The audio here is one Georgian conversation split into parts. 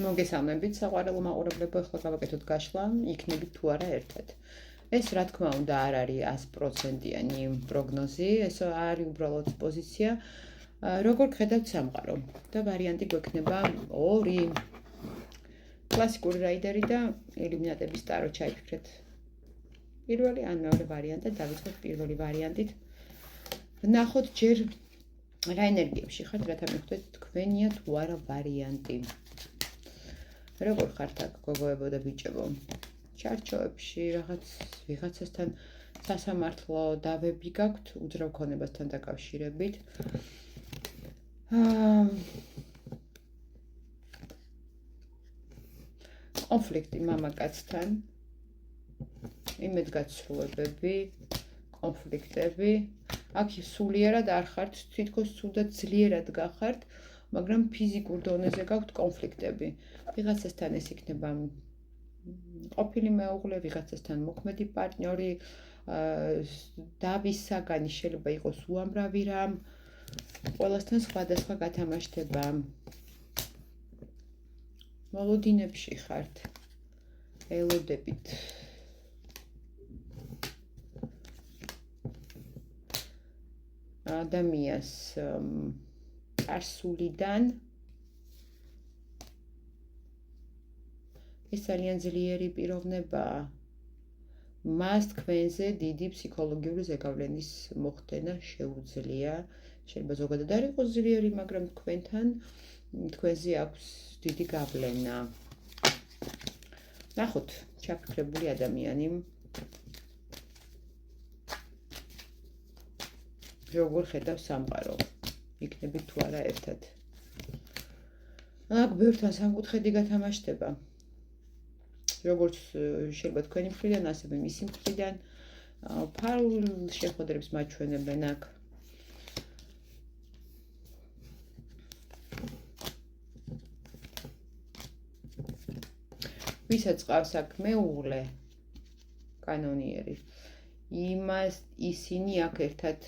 მოგესალმებით საყვარელო მაყურებლებო, ახლა გავაკეთოთ გაშლა, იქნებით თუ არა ერთად. ეს რა თქმა უნდა არ არის 100%-იანი პროგნოზი, ეს არის უბრალოდ პოზიცია, როგორ ხედავთ სამყარო და ვარიანტი გვექნება ორი კლასიკური რაიდერი და ილუმინატების ტარო ჩაიფიქრეთ. პირველი ან მეორე ვარიანტი, დავიწყოთ პირველი ვარიანტით. ნახოთ ჯერ რა ენერგიებში ხართ, რათა მივხვდეთ თქვენია თუ არა ვარიანტი. როგორ ხართ აქ გოგოებო და ბიჭებო? ჩარჩოებში რაღაც ვიღაცასთან სასამართლო დავები გაქვთ უძრავ ქონებასთან დაკავშირებით. კონფლიქტი მამაკაცთან, იმედგაცრუებები, კონფლიქტები. აქ სულიერად არ ხართ, თითქოს სულდად ძლიერად გახართ, მაგრამ ფიზიკურ დონეზე გაქვთ კონფლიქტები. ვიღაცასთან ეს იქნება ყოფილი მეუღლე, ვიღაცასთან მოქმედი პარტნიორი, დავის საგანი შეიძლება იყოს უამრავი რამ, ყველასთან სხვადასხვა გათამაშდება. მოლოდინებში ხართ, ელოდებით. ადამიანს წარსულიდან ეს ძალიან ძლიერი პიროვნებაა. მას თქვენზე დიდი ფსიქოლოგიური ზეგავლენის მოხდენა შეუძლია. შეიძლება ზოგადად არ იყოს ძლიერი, მაგრამ თქვენზე აქვს დიდი გავლენა. ნახოთ, ჩაფიქრებული ადამიანი. როგორ ხედავს სამყარო? იქნებით თუ არა ერთად. აქ ბევრთან სამკუთხედი გათამაშდება. როგორც შეიძლება თქვენი მხრიდან, ასევე მისი მხრიდან. ფარულ შეხვედრებს მაჩვენებენ აქ. ვისაც ყავს აქ მეუღლე, კანონიერი, ისინი აქ ერთად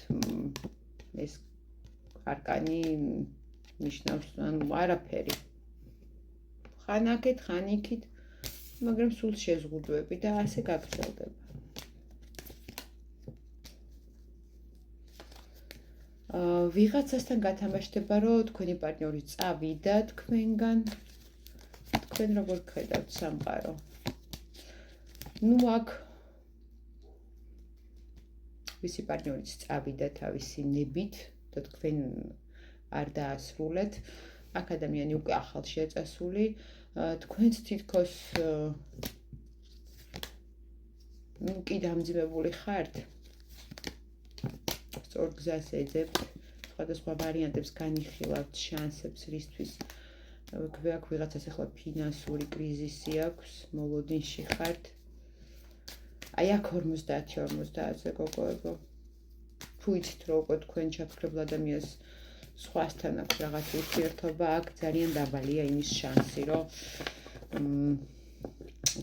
ეს არკანი ნიშნავს არაფერი. ხან აქეთ, ხან იქით, მაგრამ სულ შეზღუდვები და ასე გაგრძელდება. ვიღაცასთან გათამაშდება, რომ თქვენი პარტნიორი წავიდა თქვენგან, თქვენ როგორ ხედავთ სამყარო? აქ ვისი პარტნიორიც წავიდა თავისი ნებით და თქვენ არ დაასრულეთ. აქ ადამიანი უკვე ახალშია წასული, თქვენც თითქოს კი დამძიმებული ხართ. სწორ გზას ეძებთ, სხვადასხვა ვარიანტებს განიხილავთ, შანსებს რისთვის. აქ ვიღაცას ახლა ფინანსური კრიზისი აქვს, მოლოდინში ხართ. აი აქ 50-50-ზე გოგოებო. თუ იცით რომ უკვე თქვენ ჩაფიქრებულ ადამიანს სხვასთან აქვს რაღაც ურთიერთობა, აქ ძალიან დაბალია იმის შანსი, რომ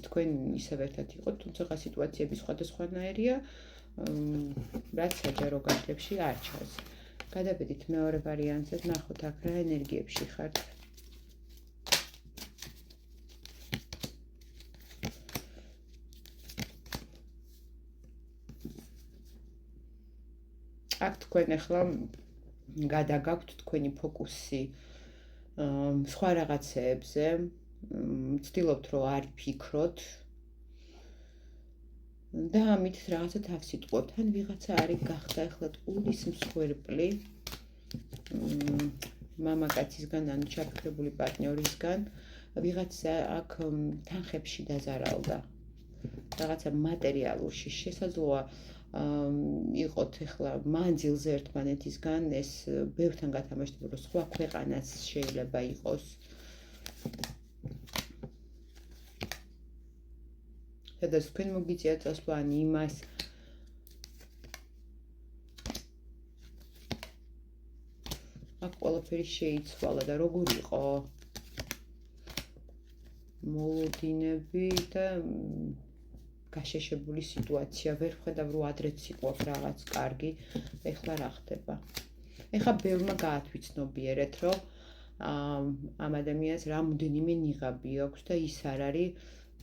თქვენ ისევ ერთად იყოთ, თუმცა სიტუაციები სხვადასხვანაირია, რაც საჯარო გაშლებში არ ჩანს. გადავედით მეორე ვარიანტზე, ნახოთ აქ რა ენერგიებში ხართ. აქ თქვენ ახლა გადაგაქვთ თქვენი ფოკუსი სხვა რაღაცეებზე, ვცდილობთ რომ არ ფიქროთ და ამით რაღაცა თავს იტყუოთ. ან ვიღაცა არის გახდა ახლა ტყუილის მსხვერპლი მამაკაცისგან, ანუ ჩაფიქრებული პარტნიორისგან, ვიღაცა აქ თანხებში დაზარალდა. რაღაცა მატერიალურში შესაძლოა იყოთ ახლა მანძილზე ერთმანეთისგან, ეს ბევრთან გათამაშდება, რომ სხვა ქვეყანაც შეიძლება იყოს. სადაც თქვენ მოგიწია წასვლა ან იმას. აქ ყველაფერი შეიცვალა და როგორ იყო მოლოდინები და გაშეშებული სიტუაცია, ვერ ვხედავ რომ ადრეც იყო რაღაც კარგი, ეხლა რა ხდება? ეხლა ბევრმა გაათვითცნობიერეთ, რომ ამ ადამიანს რამოდენიმე ნიღაბი აქვს და ის არ არის,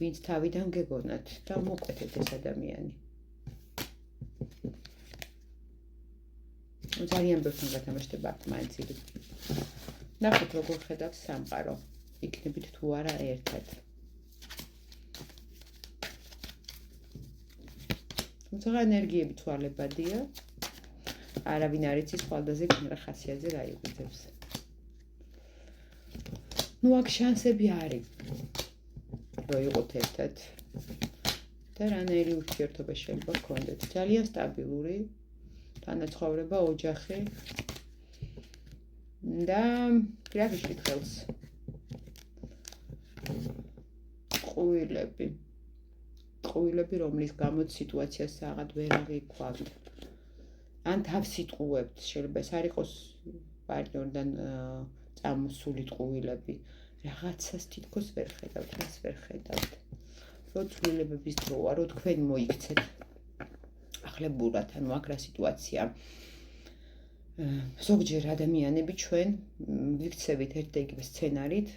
ვინც თავიდან გეგონათ და მოკვეთეთ ეს ადამიანი. ძალიან ბევრთან გათამაშდება აქ მანძილი. ნახეთ როგორ ხედავს სამყარო. იქნებით თუ არა ერთად. თუმცა ენერგიები თვალებადია. არავინ არ იცის ხვალდაზე გინრა ხასიათზე რა იგვიძებს. ნუ აქ შანსები არის. რომ იყოთ ერთად. და რანაირი ურთიერთობა შეიძლება გქონდეთ. ძალიან სტაბილური თანაცხოვრება, ოჯახი და რა გიშლით ხელს. ყვილები, რომლის გამოც სიტუაციას საღად ვერ აღიქვამთ. ან თავს იტყუებთ, შეიძლება ეს არ იყოს პარტნიორიდან წამოსული ყვილები. რაღაცას თითქოს ვერ ხედავთ, რას ვერ ხედავთ. რო ცვლილებების დროა, რო თქვენ მოიქცეთ ახლებურად, ანუ აქ რა სიტუაცია. ზოგჯერ ადამიანები ჩვენ ვიქცევით ერთ და იგივე სცენარით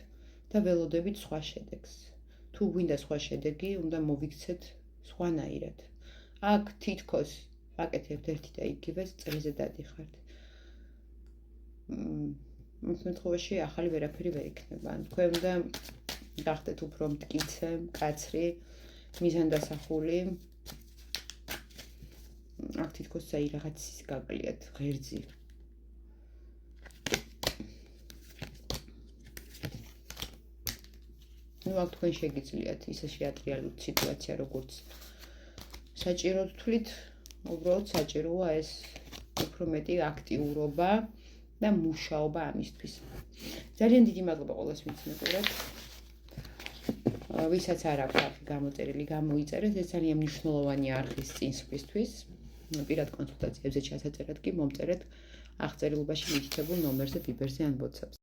და ველოდებით სხვა შედეგს. თუ გვინდა სხვა შედეგი, უნდა მოვიქცეთ სხვანაირად. აქ თითქოს ვაკეთებთ ერთი და იგივეს, წრეზე დადიხართ. ამ შემთხვევაში ახალი ვერაფერი ვერ იქნება. თქვენ უნდა გახდეთ უფრო მტკიცე, მკაცრი, მიზანდასახული. აქ თითქოს საი რაღაცის გაკლიათ, ღერძი. ნუ აქ თქვენ შეგიძლიათ ისე შეატრიალოთ სიტუაცია, როგორც საჭიროდ თვლით, უბრალოდ საჭიროა ეს უფრო მეტი აქტიურობა და მუშაობა ამისთვის. ძალიან დიდი მადლობა ყველას ვინც მეგობრად. ვისაც არ აქვს არხი გამოწერილი, გამოიწერეთ, ეს ძალიან მნიშვნელოვანი არხის წინსვლისთვის. პირად კონსულტაციებზე ჩასაწერად კი მომწერეთ აღწერილობაში მითითებულ ნომერზე, ბიბერზე ან WhatsApp-ზე.